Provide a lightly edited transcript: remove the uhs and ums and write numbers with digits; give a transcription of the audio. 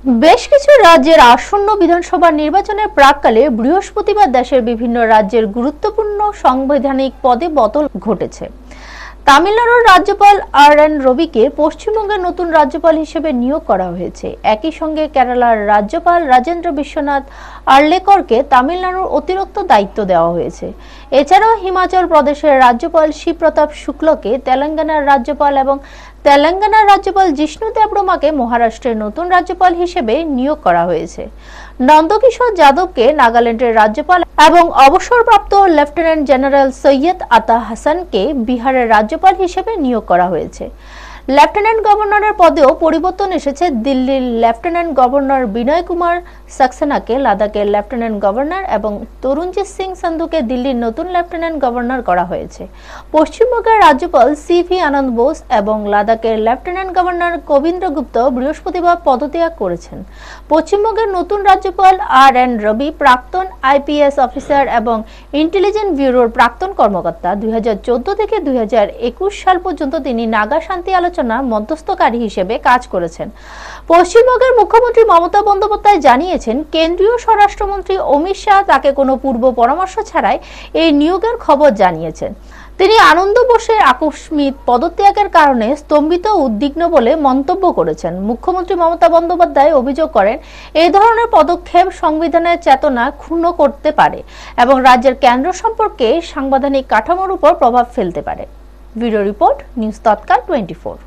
বেশ কিছু রাজ্যের আসন্ন বিধানসভা নির্বাচনের প্রাক্কালে বৃহস্পতিবার দেশের বিভিন্ন রাজ্যের গুরুত্বপূর্ণ সাংবিধানিক পদে বদল ঘটেছে। তামিলনাড়ুর রাজ্যপাল আর.এন. রবিকে পশ্চিমবঙ্গের নতুন রাজ্যপাল হিসেবে নিয়োগ করা হয়েছে। একই সঙ্গে কেরালার রাজ্যপাল রাজেন্দ্র বিশ্বনাথ আর্লেকরকে তামিলনাড়ুর অতিরিক্ত দায়িত্ব দেওয়া হয়েছে। এছাড়াও হিমাচল প্রদেশের রাজ্যপাল শিবপ্রতাপ শুক্লকে তেলেঙ্গানার রাজ্যপাল এবং তেলেঙ্গানার রাজ্যপাল জিষ্ণু দেববর্মাকে মহারাষ্ট্রের নতুন রাজ্যপাল হিসেবে নিয়োগ করা হয়েছে। নন্দকিশোর যাদবকে নাগাল্যান্ডের রাজ্যপাল এবং অবসরপ্রাপ্ত লেফটেন্যান্ট জেনারেল সৈয়দ আতা হাসানকে বিহারের রাজ্যপাল হিসেবে নিয়োগ করা হয়েছে। লেফটেন্যান্ট গভর্নরের পদেও পরিবর্তন এসেছে। দিল্লির লেফটেন্যান্ট গভর্নর বিনয় কুমার সাক্সেনাকে লাদাখের লেফটেন্যান্ট গভর্নর এবং তরুণজিৎ সিং সান্ধুকে দিল্লির নতুন লেফটেন্যান্ট গভর্নর করা হয়েছে। পশ্চিমবঙ্গের রাজ্যপাল সি.ভি. আনন্দ বোস এবং লাদাখের লেফটেন্যান্ট গভর্নর গোবিন্দ গুপ্ত বৃহস্পতিবার পদত্যাগ করেছেন। পশ্চিমবঙ্গের নতুন রাজ্যপাল আর.এন. রবি প্রাক্তন আইপিএস অফিসার এবং ইন্টেলিজেন্স ব্যুরোর প্রাক্তন কর্মকর্তা। 2014 থেকে 2021 সাল পর্যন্ত তিনি নাগা শান্তি আলোচনা মধ্যস্থকারী হিসেবে কাজ করেছেন। পশ্চিমবঙ্গের মুখ্যমন্ত্রী মমতা বন্দ্যোপাধ্যায় জানিয়েছেন, কেন্দ্রীয় স্বরাষ্ট্রমন্ত্রী অমিত শাহ তাকে কোনো পূর্ব পরামর্শ ছাড়াই এই নিয়োগের খবর জানিয়েছেন। তিনি আনন্দ বোসের আকস্মিক পদত্যাগের কারণে স্তম্ভিত ও উদ্বিগ্ন বলে মন্তব্য করেছেন। মুখ্যমন্ত্রী মমতা বন্দ্যোপাধ্যায় অভিযোগ করেন, এই ধরনের পদক্ষেপ সংবিধানের চেতনা ক্ষুণ্ণ করতে পারে এবং রাজ্যের কেন্দ্র সম্পর্কে সাংবিধানিক কাঠামোর উপর প্রভাব ফেলতে পারে। ব্যুরো রিপোর্ট, নিউজ তৎকাল 24।